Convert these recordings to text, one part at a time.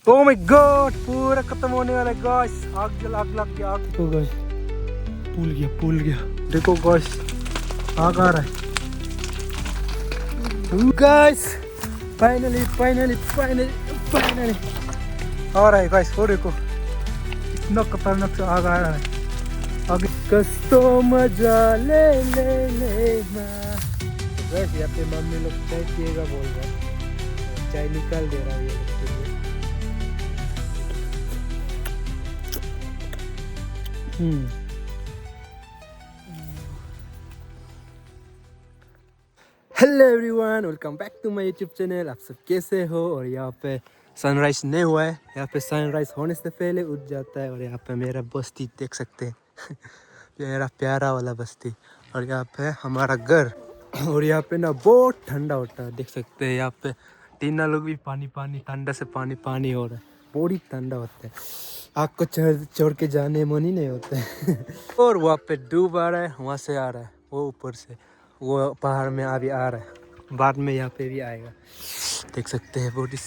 O my God, पूरा खत्म होने वाला है गाइस। आग जल, आग लग गया। आग देखो गाइस, पुल गया। देखो गाइस, आग आ रहा है गाइस। फाइनली आ रहा है गाइस। वो देखो, इतना खतरनाक से आग आ रहा है। आगे कस्तो मजा ले ना। गाइस यहाँ पे मम्मी लोग चाय पिएगा बोल रहा है, चाय निकाल दे रहा है ये लोग के लिए। Hello everyone, welcome back to my YouTube channel. आप सब कैसे हो? और यहाँ पे सनराइज नहीं हुआ है। यहाँ पे सनराइज होने से पहले उठ जाता है। और यहाँ पे मेरा बस्ती देख सकते हैं मेरा प्यारा वाला बस्ती। और यहाँ पे हमारा घर। और यहाँ पे ना बहुत ठंडा होता है, देख सकते हैं। यहाँ पे तीनों लोग भी पानी ठंडा से पानी हो रहा है। बहुत ही ठंडा होता है, आग को छोड़ के जाने मन ही नहीं होता है और वहाँ पे डूब आ रहा है, वहाँ से आ रहा है, वो ऊपर से वो पहाड़ में अभी आ रहा है। बाद में यहाँ पे भी आएगा, देख सकते हैं। बहुत ही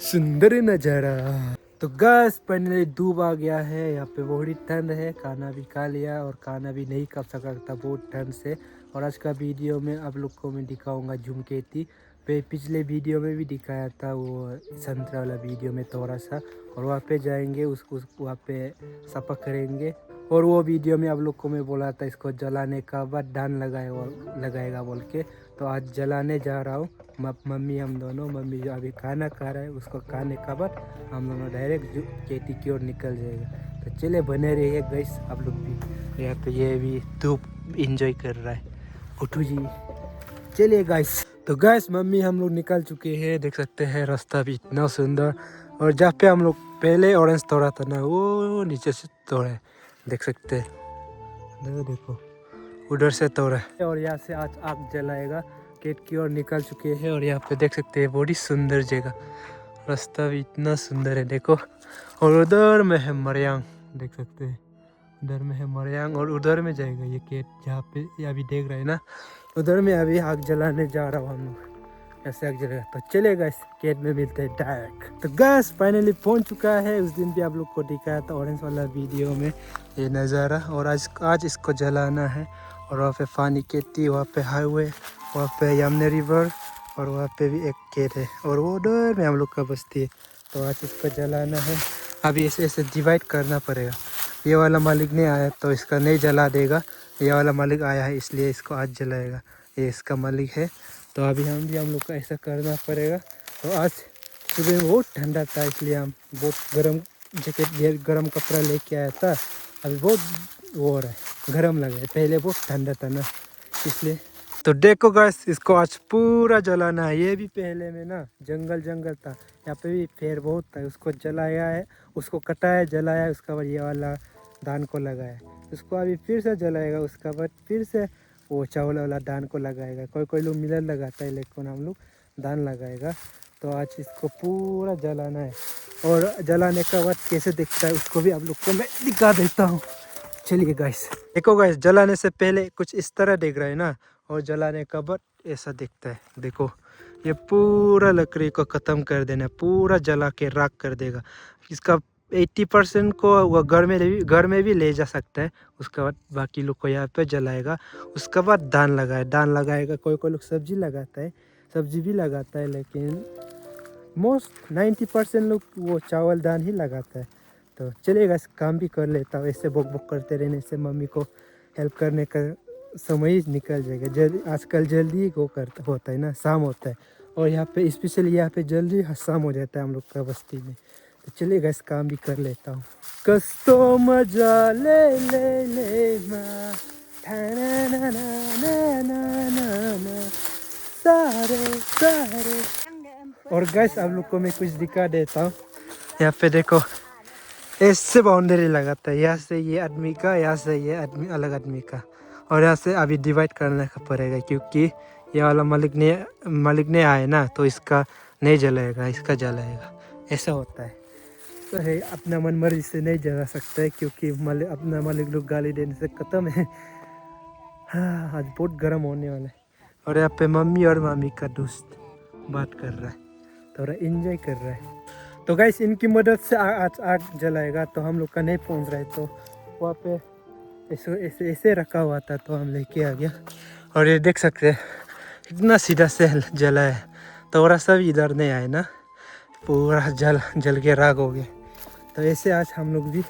सुंदर नजारा। तो गैस फाइनली धूप आ गया है। यहाँ पे बहुत ही ठंड है। खाना भी खा लिया और खाना भी नहीं खा सका था बहुत ठंड से। और आज का वीडियो में आप लोग को मैं दिखाऊंगा झुमकेती। पिछले वीडियो में भी दिखाया था, वो संतरा वाला वीडियो में थोड़ा सा। और वहाँ पे जाएंगे, उसको वहाँ पे सफा करेंगे। और वो वीडियो में आप लोग को मैं बोला था इसको जलाने का बाद धान लगाएगा बोल के। तो आज जलाने जा रहा हूँ। मम्मी हम दोनों, मम्मी जो अभी खाना खा रहा है, उसको खाने का बाद हम दोनों डायरेक्ट खेती की ओर निकल जाएगा। तो चले बने रहिए गाइस, आप लोग भी। यहाँ पे ये भी धूप इंजॉय कर रहा है। उठो जी, चलिए गाइस। तो गाइस मम्मी हम लोग निकल चुके हैं, देख सकते हैं। रास्ता भी इतना सुंदर। और जहाँ पे हम लोग पहले ऑरेंज तोड़ा था ना, वो नीचे से तोड़े, देख सकते हैं। देखो उधर से तोड़ा है। और यहाँ से आज आग जलाएगा। खेत की ओर निकल चुके हैं। और यहाँ पे देख सकते हैं बड़ी सुंदर जगह। रास्ता भी इतना सुंदर है, देखो। और उधर में है मरियांग, देख सकते हैं। उधर में है मरियांग और उधर में जाएगा ये खेत, जहाँ पे ये अभी देख रहे हैं ना। उधर में अभी आग जलाने जा रहा हूँ हम लोग। ऐसे आग जलेगा तो चलेगा, इस खेत में मिलते हैं डायरेक्ट। तो गैस फाइनली पहुंच चुका है। उस दिन भी आप लोग को दिखाया था ऑरेंज वाला वीडियो में ये नज़ारा। और आज इसको जलाना है। और वहाँ पे पानी खेती, वहाँ पे हाईवे, वहाँ पे यमुना रिवर, और वहाँ पे भी एक खेत है। और वो उधर में हम लोग का बस्ती है। तो आज इसको जलाना है। अभी ऐसे डिवाइड करना पड़ेगा। ये वाला मालिक नहीं आया तो इसका नहीं जला देगा। ये वाला मालिक आया है इसलिए इसको आज जलाएगा। ये इसका मालिक है। तो अभी हम लोग को ऐसा करना पड़ेगा। तो आज सुबह में बहुत ठंडा था, इसलिए हम बहुत गर्म जैकेट, गर्म कपड़ा लेके आया था। अभी बहुत वो हो रहा है, गर्म लग रहा है। पहले बहुत ठंडा था ना, इसलिए। तो देखो गाइस, इसको आज पूरा जलाना है। ये भी पहले में ना जंगल था, यहाँ पे भी पेड़ बहुत था, उसको जलाया है, उसको कटाया, जलाया। उसका बाद ये वाला धान को लगाया, उसको अभी फिर से जलाएगा। उसका बाद फिर से वो चावल वाला धान को लगाएगा। कोई लोग मिलर लगाता है, लेकिन हम लोग धान लगाएगा। तो आज इसको पूरा जलाना है। और जलाने का बाद कैसे दिखता है उसको भी आप लोग को मैं दिखा देता हूँ। चलिए गाइस, देखो गाइस, जलाने से पहले कुछ इस तरह दिख रहा है ना, और जलाने का बाद ऐसा दिखता है। देखो, ये पूरा लकड़ी को ख़त्म कर देना, पूरा जला के राख कर देगा। इसका 80% को वह घर में भी ले जा सकता है। उसके बाद बाकी लोग को यहाँ पे जलाएगा। उसके बाद धान लगाएगा। कोई लोग सब्जी लगाता है, सब्जी भी लगाता है, लेकिन मोस्ट 90% लोग वो चावल धान ही लगाता है। तो चलिएगा, इस काम भी कर लेता हूँ। ऐसे बक करते रहने से मम्मी को हेल्प करने का समय ही निकल जाएगा। आजकल जल्दी वो होता है ना, शाम होता है। और यहाँ पे स्पेशली यहाँ पे जल्दी शाम हो जाता है हम लोग का बस्ती में। तो चलिएगा, इस काम भी कर लेता हूँ। कस्तो मजा ले ना, सारे। और गैस आप लोग को मैं कुछ दिखा देता हूँ। यहाँ पे देखो, ऐसे बाउंड्री लगाता है। यहाँ से ये आदमी का, यहाँ से ये आदमी, अलग आदमी का। और यहाँ से अभी डिवाइड करने का पड़ेगा, क्योंकि ये वाला मालिक ने आए ना, तो इसका नहीं जलाएगा, इसका जलाएगा। ऐसा होता है। तो है, अपना मन मर्जी से नहीं जला सकता है, क्योंकि अपना मालिक लोग गाली देने से ख़त्म है। हाँ, आज बहुत गर्म होने वाला है। और यहाँ पे मम्मी और मामी का दोस्त बात कर रहा है। थोड़ा एंजॉय कर रहा है। तो गाइस इनकी मदद से आज आग जलाएगा, तो हम लोग का नहीं पहुंच रहा है, तो वहाँ पे ऐसे ऐसे ऐसे रखा हुआ था, तो हम लेके आ गया। और ये देख सकते हैं इतना सीधा से जला है, थोड़ा सा भी इधर नहीं आए ना, पूरा जल के राख हो गया। तो ऐसे आज हम लोग भी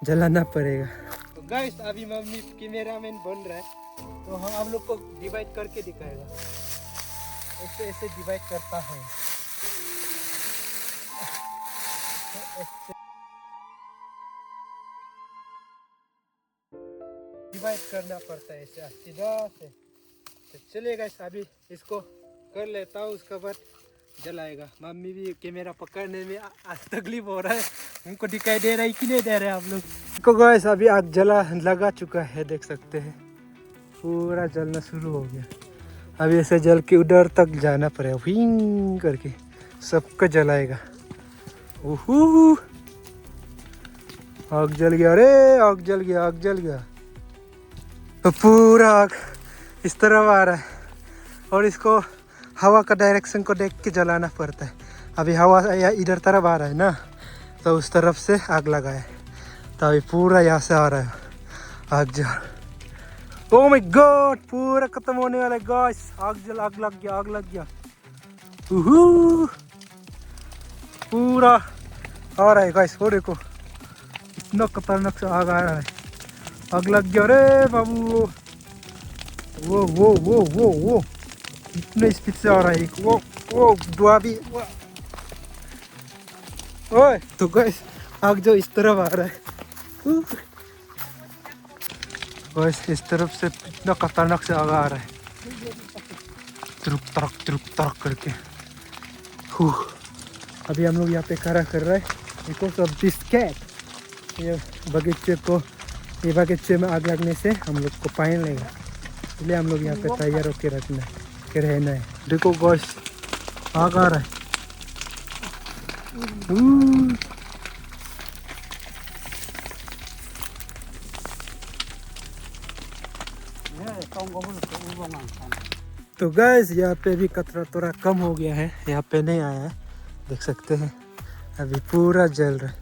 जलाना पड़ेगा। तो गाइस अभी मम्मी कैमरामैन बन रहा है, तो हम आप लोग को डिवाइड करके दिखाएगा। ऐसे ऐसे डिवाइड करता है, डिवाइड करना पड़ता है ऐसे सीधा से। तो चलेगा, अभी इसको कर लेता हूँ, उसके बाद जलाएगा। मम्मी भी कैमरा पकड़ने में आज तकलीफ हो रहा है, उनको दिखाई दे रहा है कि नहीं दे रहे आप लोग को। गाइस अभी आग जला लगा चुका है, देख सकते हैं पूरा जलना शुरू हो गया। अभी ऐसे जल के उधर तक जाना पड़ेगा, विंग करके सबको जलाएगा। ओहू आग जल गया, अरे आग जल गया, आग जल गया। तो पूरा आग इस तरफ आ रहा है, और इसको हवा का डायरेक्शन को देख के जलाना पड़ता है। अभी हवा या इधर तरफ आ रहा है ना, तो उस तरफ से आग लगा है, तो अभी पूरा यहाँ से आ रहा है आग जल। ओह माय गॉड, पूरा खत्म होने वाला है गाइस। आग लग गया, आग लग गया। पूरा आ रहा है गाइस, वो देखो इतना खतरनाक से आग आ रहा है, आग लग गया। अरे बाबू वो इतने स्पीड से आ रहा है, वो धुआं भी। ओए तो गाइस आग जो इस तरफ आ रहा है, गाइस इस तरफ से इतना खतरनाक से आग आ रहा है, तुरुक तरक करके। अभी हम लोग यहाँ पे खड़ा कर रहे हैं बिकॉज ऑफ दिस कैट। ये बगीचे में आग लगने से हम लोग को पानी लगेगा, इसलिए हम लोग यहाँ पे तैयार होकर रखना है कि रहना है। देखो गाइस आग आ रहा है। तो गाइस यहाँ पे भी कचरा थोड़ा कम हो गया है, यहाँ पे नहीं आया है, देख सकते हैं अभी पूरा जल रहा है।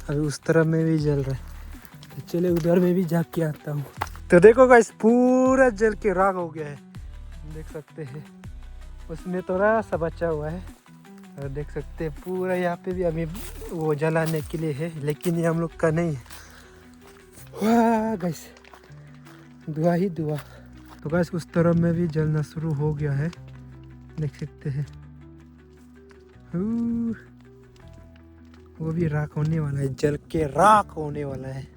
अभी उस तरफ में भी जल रहा है, तो चले उधर में भी जाके आता हूँ। तो देखो गाइस पूरा जल के राख हो गया है, देख सकते हैं। उसमें थोड़ा सा बचा हुआ है, और देख सकते हैं पूरा यहाँ पे भी अभी वो जलाने के लिए है, लेकिन ये हम लोग का नहीं है। वाह गाइस धुआं ही धुआं। तो गाइस उस तरफ में भी जलना शुरू हो गया है, देख सकते हैं। वो भी राख होने वाला है, जल के राख होने वाला है।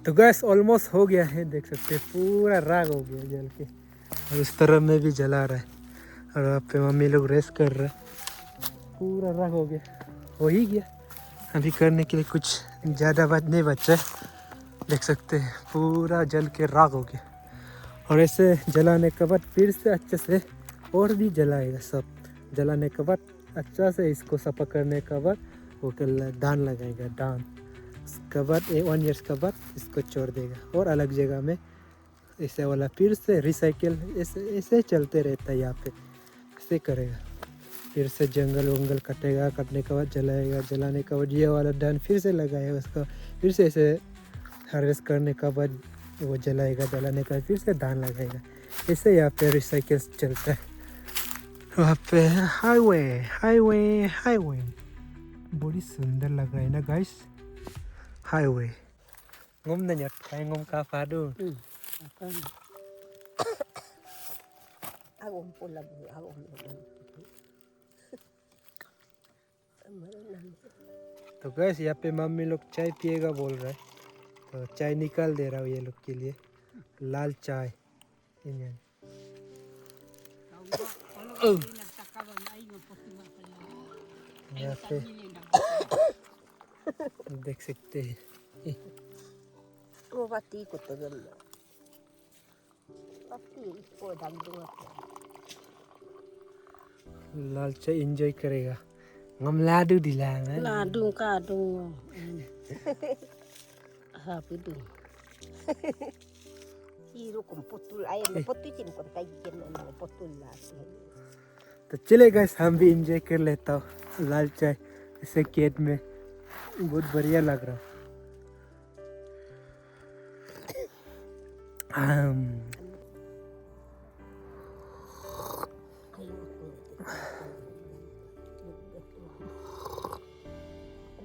तो गैस ऑलमोस्ट हो गया है, देख सकते हैं पूरा राख हो गया जल के, और उस तरफ में भी जला रहा है, और वहाँ पे मम्मी लोग रेस्ट कर रहे हैं। पूरा राख हो गया, हो ही गया। अभी करने के लिए कुछ ज़्यादा बात नहीं बचा है, देख सकते हैं पूरा जल के राख हो गया। और ऐसे जलाने के बाद फिर से अच्छे से और भी जलाएगा सब। जलाने के बाद अच्छा से इसको सफा करने के बाद वो दान लगाएगा, दान। उसके बाद 1 ईयर्स के बाद इसको छोड़ देगा और अलग जगह में ऐसे वाला फिर से रिसाइकिल ऐसे चलते रहता है। यहाँ पे ऐसे करेगा, फिर से जंगल वंगल कटेगा, कटने के बाद जलाएगा, जलाने के बाद ये वाला दान फिर से लगाएगा, उसका फिर से ऐसे हार्वेस्ट करने के बाद वो जलाएगा, जलाने का फिर से दान लगाएगा। ऐसे यहाँ पे रिसाइकिल चलता है। वहाँ पे हाईवे हाईवे हाईवे बड़ी सुंदर लग रहा है ना guys, highway. ngom na nhật hay ngom ka phá đường. तो गैस यहाँ पे मम्मी लोग चाय पिएगा बोल रहा है, तो चाय निकाल दे रहा हूँ ये लोग के लिए, लाल चाय। यहाँ पे देख सकते हैं लाल चाय एंजॉय करेगा। ngom ladu di langan Ladung kadung hapidung iro kompotul ayam potutin kon tajen na potul lati तो चले गाइस हम भी इंजॉय कर लेता हूँ लाल चाय इसे खेत में, बहुत बढ़िया लग रहा।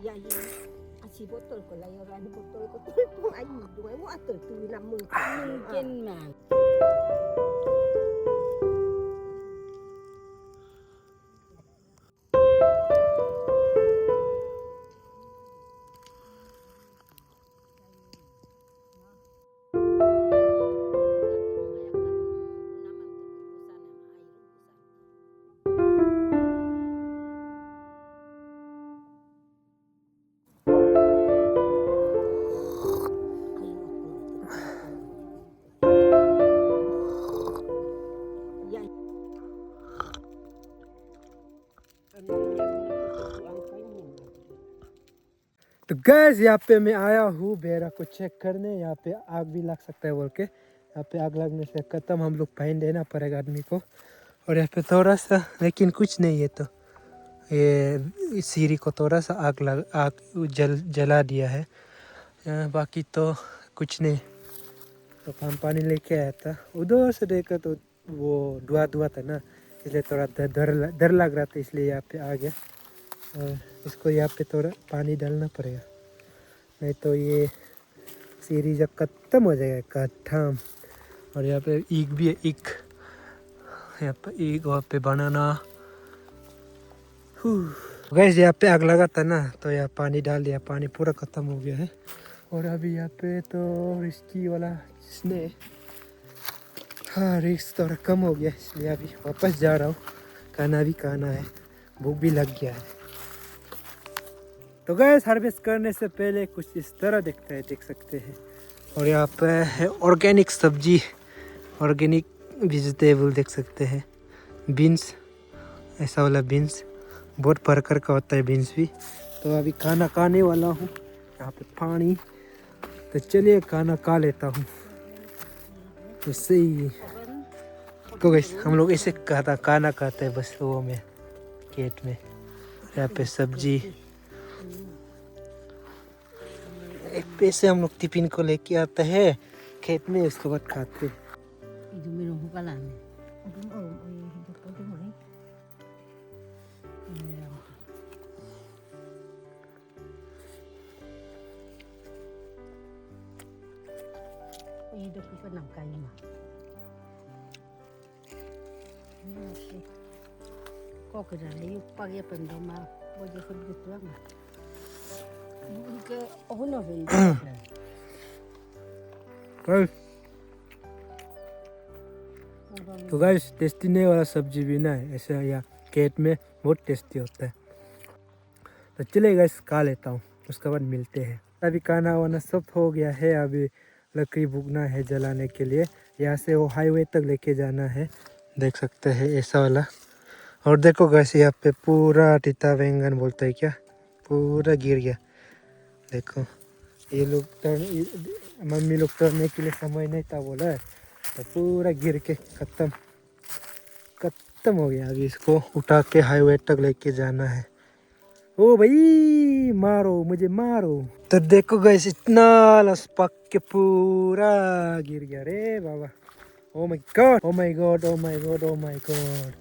Dạ gì? Chị botol ko lang yung botol ko. Kung ay dunga mo ato tuwi na mo. Mungkin man. तो गैस यहाँ पे मैं आया हूँ बेरा को चेक करने। यहाँ पे आग भी लग सकता है बोल के, यहाँ पे आग लगने से खत्म, हम लोग फाइन देना पड़ेगा आदमी को। और यहाँ पे थोड़ा सा, लेकिन कुछ नहीं है, तो ये इस सीढ़ी को थोड़ा सा आग जला दिया है, बाकी तो कुछ नहीं। तो हम पानी लेके आया था, उधर से देखा तो वो धुआं था ना, इसलिए थोड़ा डर लग रहा था, इसलिए यहाँ पे आ गया। और इसको यहाँ पे थोड़ा पानी डालना पड़ेगा, नहीं तो ये सीरीज जब खत्म हो जाएगा खत्म। और यहाँ पे ईख भी है, ईख यहाँ पे ईख, वहाँ पे बनाना। गैस यहाँ पे आग लगा था ना, तो यहाँ पानी डाल दिया, पानी पूरा खत्म हो गया है। और अभी यहाँ पे तो रिस्की वाला जिसने, हाँ रिस्क थोड़ा कम हो गया, इसलिए अभी वापस जा रहा हूँ। खाना भी खाना है, भूख भी लग गया है। तो गैस हार्वेस्ट करने से पहले कुछ इस तरह दिखता है, देख सकते हैं। और यहाँ पे है ऑर्गेनिक सब्जी, ऑर्गेनिक वेजिटेबल देख सकते हैं। बीन्स, ऐसा वाला बीन्स, बहुत प्रकार का होता है बीन्स भी। तो अभी खाना खाने वाला हूँ, यहाँ पे पानी। तो चलिए खाना खा लेता हूँ। तो सही तो गैस हम लोग ऐसे खाना खाते हैं बस वो में, खेत में। यहाँ पे सब्जी, एक पैसे हम लोग टिफिन को लेके आते हैं खेत में, उसके बाद खाते हैं। Có cái này yêu pakai pendoma, boleh kerja tu ama. Mungkin oh no vendor. तो गाइस टेस्टी नहीं वाला सब्जी भी ना है, ऐसा या खेत में बहुत टेस्टी होता है। तो चले गाइस खा लेता हूँ, उसके बाद मिलते हैं। अभी खाना वाना सब हो गया है, अभी लकड़ी भुगना है जलाने के लिए। यहाँ से वो हाईवे तक लेके जाना है, देख सकते हैं ऐसा वाला। और देखो गाइस यहाँ पे पूरा टीता बैंगन बोलते हैं क्या, पूरा गिर गया। देखो ये लोग मम्मी लोग तोड़ने के लिए समय नहीं था बोला है, तो पूरा गिर के खत्म हो गया। अभी इसको उठा के हाईवे तक लेके जाना है। ओ भाई मारो मुझे मारो। तो देखो गाइस इतना लस पक के पूरा गिर गया रे बाबा। Oh my God, oh my God, oh my God, oh my God.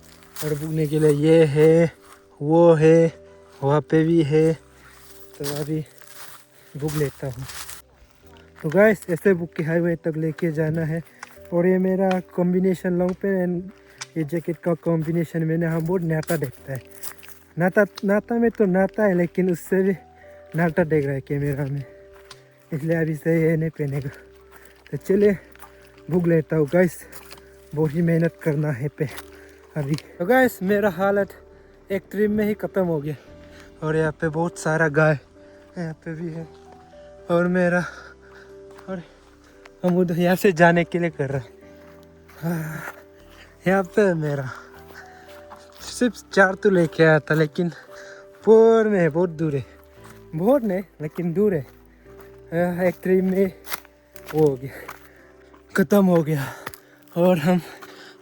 और भूगने के लिए ये है, वो है, वहाँ पे भी है। तो अभी भूग लेता हूँ। तो गाइस ऐसे भूग के हाईवे तक लेके जाना है। और ये मेरा कॉम्बिनेशन लॉन्ग पेन एंड ये जैकेट का कॉम्बिनेशन मैंने हम बहुत नाटा देखता है। नाता में तो नाता है, लेकिन उससे भी नाटा देख रहा है कैमरा में, इसलिए अभी से ये नहीं पहनेगा। तो चलिए भूग लेता हूँ गाइस, बहुत ही मेहनत करना है पे अभी। तो गाइस मेरा हालत एक ट्रिप में ही ख़त्म हो गया। और यहाँ पे बहुत सारा गाय यहाँ पे भी है। और मेरा, और हम उधर यहाँ से जाने के लिए कर रहे हैं। यहाँ पे मेरा सिर्फ 4 तो लेके आया था, लेकिन पूर में है, बहुत दूर है, बहुत नहीं लेकिन दूर है। एक ट्रिप में वो हो गया, ख़त्म हो गया। और हम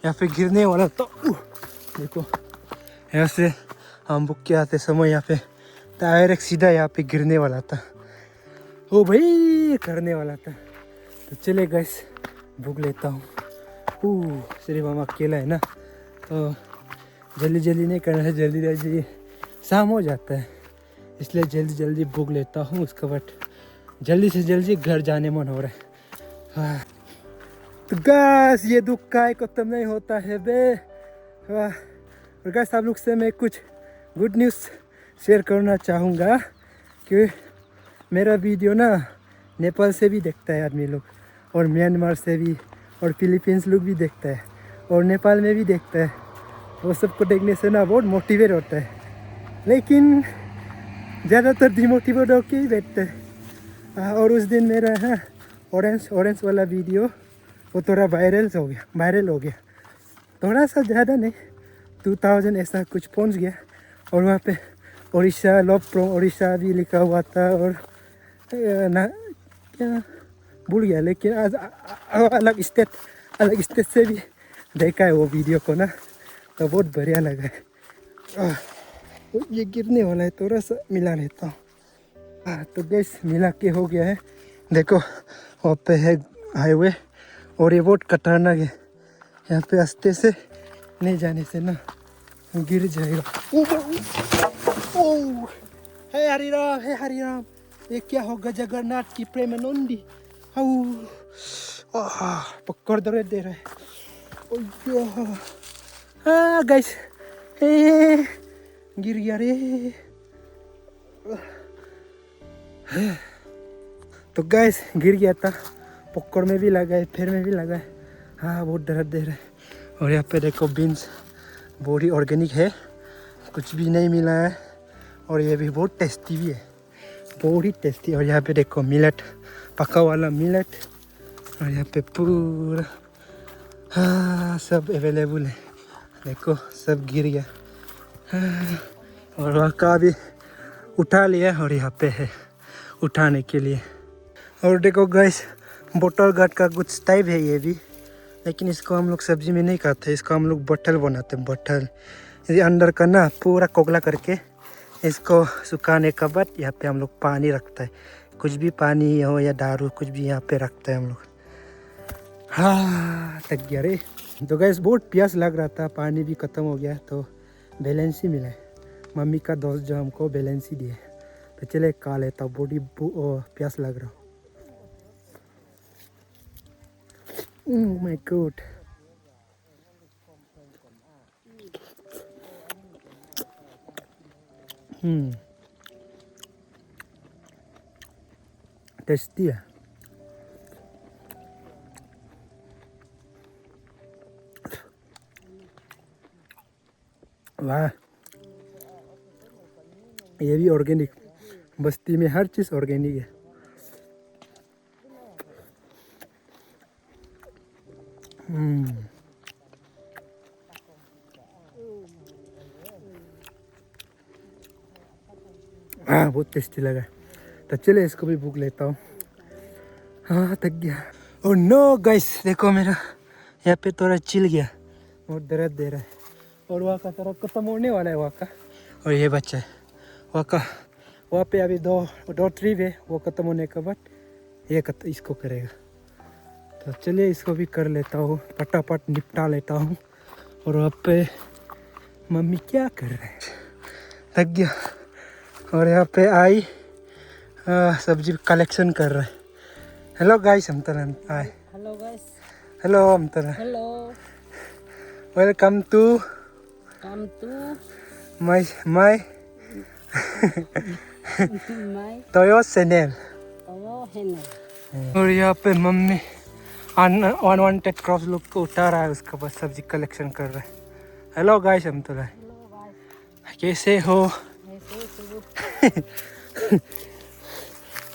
यहाँ पे गिरने वाला तो देखो यहाँ से हम बुक के आते समय यहाँ पे टायर एक सीधा यहाँ पे गिरने वाला था, ओ भाई करने वाला था। तो चले गैस भूख लेता हूँ। सिर्फ हम अकेला है ना, तो जल्दी जल्दी नहीं करना है, जल्दी जल्दी शाम हो जाता है, इसलिए जल्दी जल्दी भूख लेता हूँ। उसके बाद जल्दी से जल्दी घर जाने मन हो रहा है। तो गैस ये दुख का खत्म नहीं होता है बे। और गैस आप लोग से मैं कुछ गुड न्यूज़ शेयर करना चाहूँगा कि मेरा वीडियो ना नेपाल से भी देखता है आदमी लोग, और म्यांमार से भी, और फिलीपींस लोग भी देखता है, और नेपाल में भी देखता है। वो सबको देखने से ना बहुत मोटिवेट होता है, लेकिन ज़्यादातर डिमोटिवेट होके ही बैठते हैं। और उस दिन मेरा ऑरेंज वाला वीडियो वो थोड़ा वायरल हो गया, थोड़ा सा ज़्यादा नहीं, 2000 ऐसा कुछ पहुंच गया। और वहाँ पे उड़ीसा, लव फ्रॉम उड़ीसा भी लिखा हुआ था, और ना क्या भूल गया, लेकिन आज अलग स्टेट से भी देखा है वो वीडियो को ना, तो बहुत बढ़िया लगा है। तो ये गिरने वाला है, थोड़ा सा मिला लेता हूँ। तो गैस मिला के हो गया है। देखो वहाँ पे है हाईवे, और ये बहुत खतरनाक है, यहाँ पे रास्ते से नहीं जाने से ना गिर जाएगा। हे हरिराम, ये क्या होगा जगन्नाथ की प्रेमानंदी। पकड़ दे रहा है। गाइस गिर गया रे। तो गैस गिर गया था, पकड़ में भी लगा है, पैर में भी लगा है। बहुत दर्द दे रहा है। और यहाँ पे देखो बीन्स बहुत ही ऑर्गेनिक है, कुछ भी नहीं मिला है, और ये भी बहुत टेस्टी भी है, बहुत ही टेस्टी। और यहाँ पे देखो मिलेट, पका वाला मिलेट, और यहाँ पे पूरा सब अवेलेबल है। देखो सब गिर गया। और वहाँ का भी उठा लिया, और यहाँ पे है उठाने के लिए। और देखो गाइस बोतल गार्ड का कुछ टाइप है ये भी, लेकिन इसको हम लोग सब्जी में नहीं खाते, इसको हम लोग बटल बनाते हैं। बटल ये अंदर का ना पूरा कोगला करके इसको सुखाने के बाद यहाँ पे हम लोग पानी रखता है, कुछ भी पानी हो या दारू कुछ भी यहाँ पे रखता है हम लोग। थक गया रे। तो गैस बहुत प्यास लग रहा था, पानी भी ख़त्म हो गया, तो बैलेंस ही मिला है। मम्मी का दोस्त जो हमको बैलेंस ही दिए, तो चले खा लेता हूँ, बॉडी प्यास लग रहा। Oh my god. टेस्टी है। वाह, ये भी ऑर्गेनिक, बस्ती में हर चीज़ ऑर्गेनिक है। बहुत टेस्टी लगा। तो चले इसको भी भूख लेता हूँ। थक गया। और नो गाइस देखो मेरा यहाँ पे थोड़ा चिल गया, और दर्द दे रहा है, और वहाँ का थोड़ा खत्म होने वाला है वहाँ का। और ये बच्चा है वहाँ पे अभी दो ट्रिप है, वो ख़त्म होने के बाद ये इसको करेगा। तो चलिए इसको भी कर लेता हूँ, फटाफट निपटा लेता हूँ। और वहाँ पे मम्मी क्या कर रहे हैं, थक गया। और यहाँ पे आई सब्जी कलेक्शन कर रहा है। हेलो गाइस, हम तरह आए। Hello guys. हेलो हम तरह। Hello. Welcome to my YouTube channel. और यहाँ पे मम्मी अनवांटेड क्रॉप्स लोग को उठा रहा है, उसके बाद सब्जी कलेक्शन कर रहा है। हेलो गाइस, हम तो कैसे हो?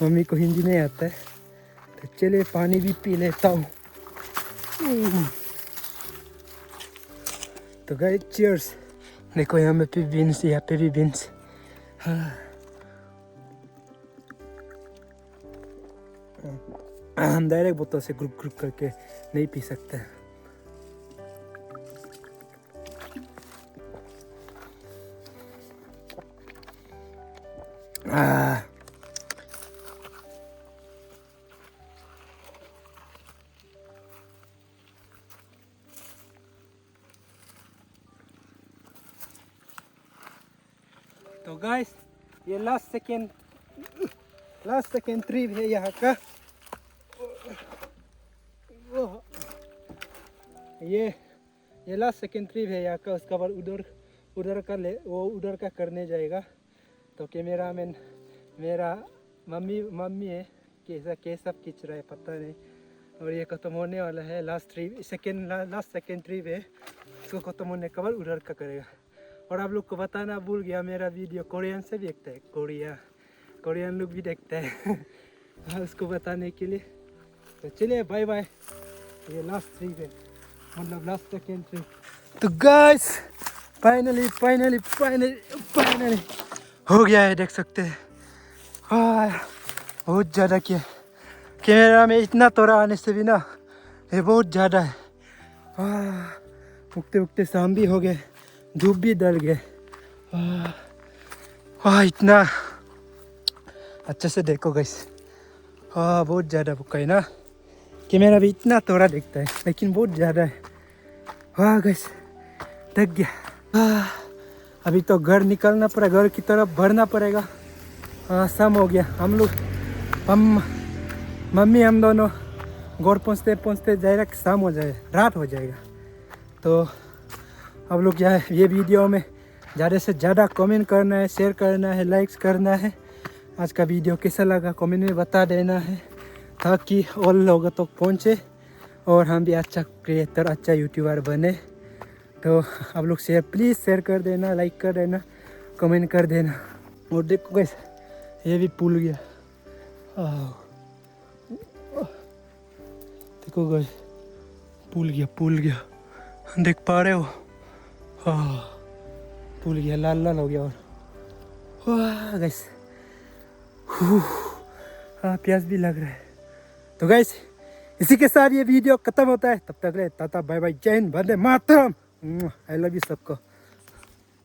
मम्मी को हिंदी नहीं आता है, तो चलिए पानी भी पी लेता हूँ। तो गाइस चीयर्स। देखो यहाँ पे बीन्स, यहाँ पे भी बीन्स। हम डायरेक्ट बोतल से ग्रुप ग्रुप करके नहीं पी सकते। आह। तो गाइस ये लास्ट सेकेंड ट्रिप है यहाँ का। ये लास्ट सेकेंड ट्रिप है यहाँ का। उसका बाद उधर का करने जाएगा। तो कैमरामैन मेरा मम्मी है। कैसा खींच रहा है पता नहीं। और ये खत्म होने वाला है। लास्ट सेकेंड ट्रिप है। इसको खत्म होने के बाद उधर का करेगा। और आप लोग को बताना भूल गया, मेरा वीडियो कोरियन से भी देखता है। कोरियन लोग भी देखते हैं। उसको बताने के लिए। तो चलिए बाय बाय। ये लास्ट ट्रिप है, मतलब लास्ट सेकेंड ट्रिप। तो गाइस फाइनली हो गया है, देख सकते हैं। बहुत ज़्यादा किया कैमरा में। इतना तोड़ा आने से भी ना ये बहुत ज़्यादा है। उगते शाम भी हो गए, धूप भी डल गए। इतना अच्छे से देखो गाइस। बहुत ज़्यादा भूखा है ना। कैमरा भी इतना थोड़ा दिखता है लेकिन बहुत ज़्यादा है। गाइस थक गया। अभी तो घर निकलना पड़ेगा, घर की तरफ बढ़ना पड़ेगा। शाम हो गया। मम्मी हम दोनों घर पहुँचते डायरेक्ट शाम हो जाए, रात हो जाएगा। तो अब लोग ये वीडियो में ज़्यादा से ज़्यादा कमेंट करना है, शेयर करना है, लाइक्स करना है। आज का वीडियो कैसा लगा कमेंट में बता देना है, ताकि और लोगों तक पहुँचे और हम भी अच्छा क्रिएटर, अच्छा यूट्यूबर बने। तो आप लोग प्लीज़ शेयर कर देना, लाइक कर देना, कमेंट कर देना। और देखो गाइस ये भी पुल गया। देखो गाइस पुल गया, देख पा रहे हो। पुल गया, लाल हो गया। और गाइस प्यास भी लग रहा है। तो गाइस इसी के साथ ये वीडियो खत्म होता है। तब तक टाटा बाय बाय, जय Hind, Vande Mataram. I love you सबको।